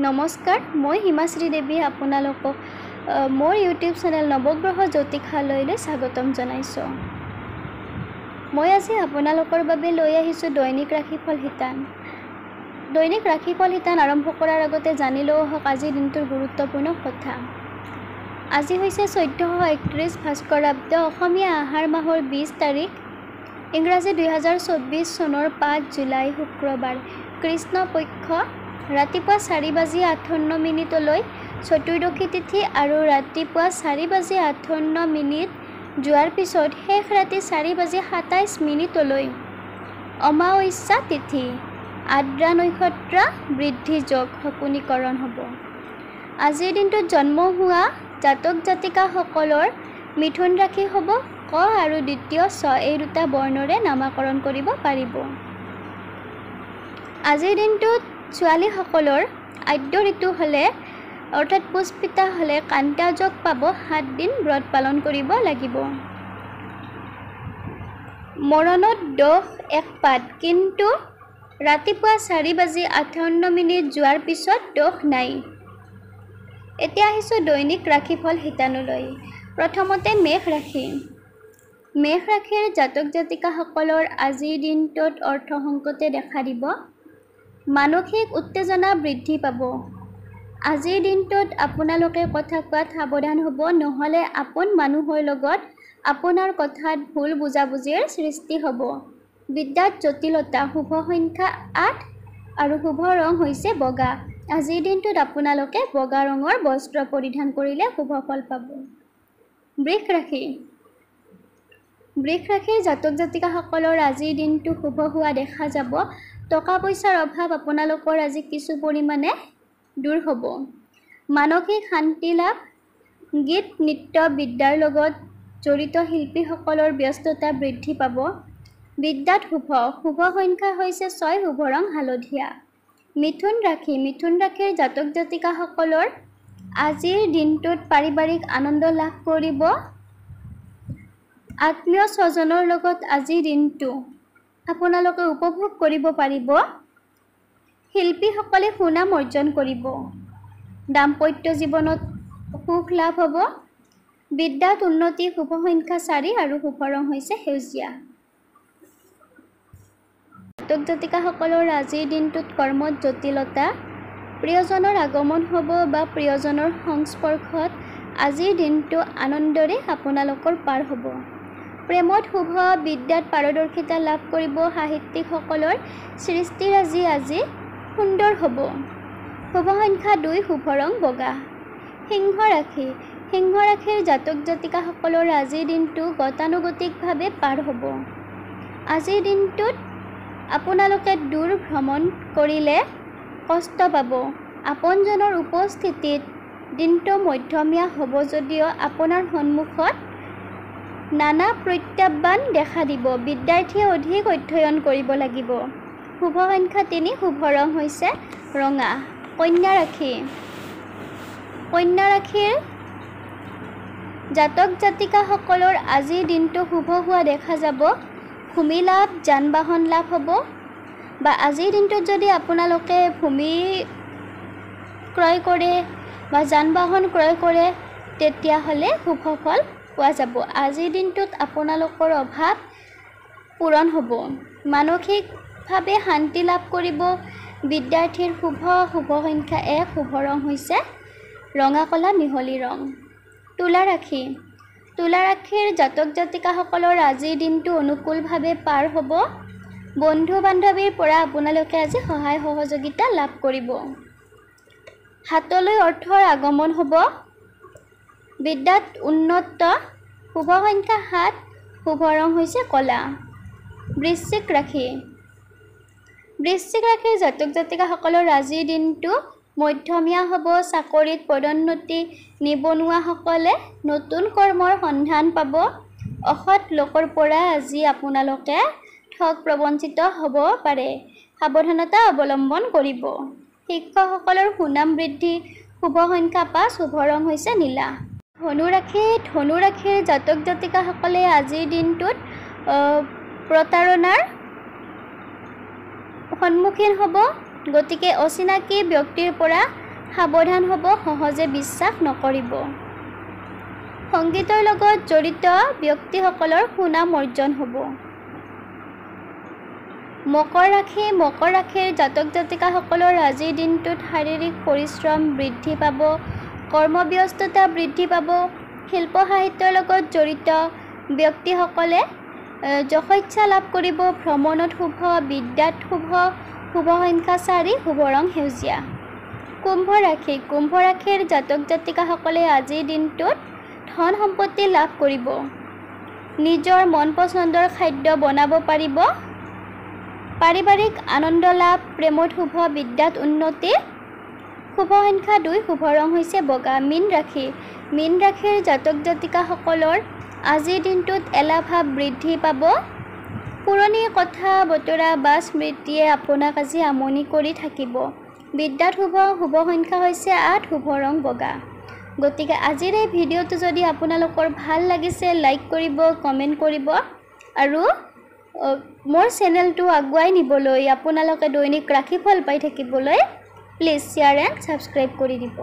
নমস্কাৰ, মই হিমাশ্ৰী দেৱী আপোনালোকক মোৰ ইউটিউব চেনেল নৱগ্ৰহ জ্যোতিষালয়লৈ স্বাগতম জনাইছোঁ। মই আজি আপোনালোকৰ বাবে লৈ আহিছোঁ দৈনিক ৰাশিফল শিতান। দৈনিক ৰাশিফল শিতান আৰম্ভ কৰাৰ আগতে জানি লওঁ হওক আজিৰ দিনটোৰ গুৰুত্বপূৰ্ণ কথা। আজি হৈছে 1431 ভাস্কৰাব্দ, অসমীয়া আহাৰ মাহৰ 20 তাৰিখ, ইংৰাজী 2024 চনৰ 5 জুলাই শুক্ৰবাৰ। কৃষ্ণ পক্ষ ৰাতিপুৱা 4:58 চতুৰ্দশী তিথি আৰু ৰাতিপুৱা 4:58 যোৱাৰ পিছত শেষ ৰাতি 4:27 অমাৱস্যা তিথি। আদ্ৰা নক্ষত্ৰ বৃদ্ধি যোগ শকুনীকৰণ হ'ব। আজিৰ দিনটোত জন্ম হোৱা জাতক জাতিকাসকলৰ মিথুন ৰাশি হ'ব ক আৰু দ্বিতীয় ছ, এই দুটা বৰ্ণৰে নামাকৰণ কৰিব পাৰিব। আজিৰ দিনটোত ছোৱালীসকলৰ আদ্য ঋতু হ'লে অৰ্থাৎ পুষ্পিতা হ'লে কান্তা যোগ পাব, 7 দিন ব্ৰত পালন কৰিব লাগিব। মৰণত দোষ 1 পাত, কিন্তু ৰাতিপুৱা 4:58 যোৱাৰ পিছত দোষ নাই। এতিয়া আহিছোঁ দৈনিক ৰাশিফল শিতানলৈ। প্ৰথমতে মেষ ৰাশি। মেষ ৰাশিৰ জাতক জাতিকাসকলৰ আজিৰ দিনটোত অৰ্থ সংকটে দেখা দিব। মানসিক উত্তেজনা বৃদ্ধি পাব। আজিৰ দিনটোত আপোনালোকে কথা কোৱাত সাৱধান হ'ব, নহ'লে আপোন মানুহৰ লগত আপোনাৰ কথাত ভুল বুজাবুজিৰ সৃষ্টি হ'ব। বিদ্যাত জটিলতা, শুভ সংখ্যা 8 আৰু শুভ ৰং হৈছে বগা। আজিৰ দিনটোত আপোনালোকে বগা ৰঙৰ বস্ত্ৰ পৰিধান কৰিলে শুভ ফল পাব। বৃষ ৰাশি। বৃষ ৰাশিৰ জাতক জাতিকাসকলৰ আজিৰ দিনটো শুভ হোৱা দেখা যাব। টকা পইচাৰ অভাৱ আপোনালোকৰ আজি কিছু পৰিমাণে দূৰ হ'ব। মানসিক শান্তি লাভ। গীত নৃত্য বিদ্যাৰ লগত জড়িত শিল্পীসকলৰ ব্যস্ততা বৃদ্ধি পাব। বিদ্যাত শুভ সংখ্যা হৈছে 6, শুভ ৰং হালধীয়া। মিথুন ৰাশি। মিথুন ৰাশিৰ জাতক জাতিকাসকলৰ আজিৰ দিনটোত পাৰিবাৰিক আনন্দ লাভ কৰিব। আত্মীয় স্বজনৰ লগত আজিৰ দিনটো আপোনালোকে উপভোগ কৰিব পাৰিব। শিল্পীসকলে সুনাম অৰ্জন কৰিব। দাম্পত্য জীৱনত সুখ লাভ হ'ব। বিদ্যাত উন্নতি, শুভ সংখ্যা 4 আৰু শুভ ৰং হৈছে সেউজীয়া। জাতক জাতিকাসকলৰ আজিৰ দিনটোত কৰ্মত জটিলতা। প্ৰিয়জনৰ আগমন হ'ব বা প্ৰিয়জনৰ সংস্পৰ্শত আজিৰ দিনটো আনন্দৰে আপোনালোকৰ পাৰ হ'ব। প্ৰেমত শুভ। বিদ্যাত পাৰদৰ্শিতা লাভ কৰিব। সাহিত্যিকসকলৰ সৃষ্টিৰাজি আজি সুন্দৰ হ'ব। শুভ সংখ্যা 2, শুভ ৰং বগা। সিংহ ৰাশি। সিংহ ৰাশিৰ জাতক জাতিকাসকলৰ আজিৰ দিনটো গতানুগতিকভাৱে পাৰ হ'ব। আজিৰ দিনটোত আপোনালোকে দূৰ ভ্ৰমণ কৰিলে কষ্ট পাব। আপোনজনৰ উপস্থিতিত দিনটো মধ্যমীয়া হ'ব যদিও আপোনাৰ সন্মুখত নানা প্ৰত্যাহ্বান দেখা দিব। বিদ্যাৰ্থীয়ে অধিক অধ্যয়ন কৰিব লাগিব। শুভ সংখ্যা 3, শুভ ৰং হৈছে ৰঙা। কন্যা ৰাশি। কন্যা ৰাশিৰ জাতক জাতিকাসকলৰ আজিৰ দিনটো শুভ হোৱা দেখা যাব। ভূমি লাভ, যান বাহন লাভ হ'ব, বা আজিৰ দিনটোত যদি আপোনালোকে ভূমি ক্ৰয় কৰে বা যান বাহন ক্ৰয় কৰে তেতিয়াহ'লে শুভ ফল পোৱা যাব। আজিৰ দিনটোত আপোনালোকৰ অভাৱ পূৰণ হ'ব। মানসিকভাৱে শান্তি লাভ কৰিব। বিদ্যাৰ্থীৰ শুভ সংখ্যা 1, শুভ ৰং হৈছে ৰঙা কলা মিহলি ৰং। তুলা ৰাশি। তুলা ৰাশিৰ জাতক জাতিকাসকলৰ আজিৰ দিনটো অনুকূলভাৱে পাৰ হ'ব। বন্ধু বান্ধৱীৰ পৰা আপোনালোকে আজি সহায় সহযোগিতা লাভ কৰিব। হাতলৈ অৰ্থৰ আগমন হ'ব। বিদ্যাত উন্নত। শুভ সংখ্যা 7, শুভ ৰং হৈছে কলা। বৃশ্চিক ৰাশি। বৃশ্চিক ৰাশিৰ জাতক জাতিকাসকলৰ আজিৰ দিনটো মধ্যমীয়া হ'ব। চাকৰিত পদোন্নতি। নিবনুৱাসকলে নতুন কৰ্মৰ সন্ধান পাব। অসৎ লোকৰ পৰা আজি আপোনালোকে ঠগ প্ৰবঞ্চিত হ'ব পাৰে। সাৱধানতা অৱলম্বন কৰিব। শিক্ষকসকলৰ সুনাম বৃদ্ধি। শুভ সংখ্যা 5, শুভ ৰং হৈছে নীলা। ধনু ৰাশি। ধনু ৰাশিৰ জাতক জাতিকাসকলে আজিৰ দিনটোত প্ৰতাৰণাৰ সন্মুখীন হ'ব। গতিকে অচিনাকি ব্যক্তিৰ পৰা সাৱধান হ'ব, সহজে বিশ্বাস নকৰিব। সংগীতৰ লগত জড়িত ব্যক্তিসকলৰ সুনাম অৰ্জন হ'ব। মকৰ ৰাশিৰ জাতক জাতিকাসকলৰ আজিৰ দিনটোত শাৰীৰিক পৰিশ্ৰম বৃদ্ধি পাব, কৰ্মব্যস্ততা বৃদ্ধি পাব। শিল্প সাহিত্যৰ লগত জড়িত ব্যক্তিসকলে যশস্যা লাভ কৰিব। ভ্ৰমণত শুভ, বিদ্যাত শুভ, শুভ সংখ্যা 4, শুভ ৰং সেউজীয়া। কুম্ভ ৰাশিৰ জাতক জাতিকাসকলে আজিৰ দিনটোত ধন সম্পত্তি লাভ কৰিব। নিজৰ মন পচন্দৰ খাদ্য বনাব পাৰিব। পাৰিবাৰিক আনন্দ লাভ, প্ৰেমত শুভ, বিদ্যাত উন্নতি, শুভ সংখ্যা 2, শুভ ৰং হৈছে বগা। মীন ৰাশিৰ জাতক জাতিকাসকলৰ আজিৰ দিনটোত এলাভাৱ বৃদ্ধি পাব। পুৰণি কথা বতৰা বা স্মৃতিয়ে আপোনাক আজি আমনি কৰি থাকিব। বিদ্যাত শুভ, শুভ সংখ্যা হৈছে 8, শুভ ৰং বগা। গতিকে আজিৰ এই ভিডিঅ'টো যদি আপোনালোকৰ ভাল লাগিছে লাইক কৰিব, কমেণ্ট কৰিব আৰু মোৰ চেনেলটো আগুৱাই নিবলৈ আপোনালোকে দৈনিক ৰাশিফল পাই থাকিবলৈ প্লিজ শ্বেয়াৰ এণ্ড ছাবস্ক্ৰাইব কৰি দিব।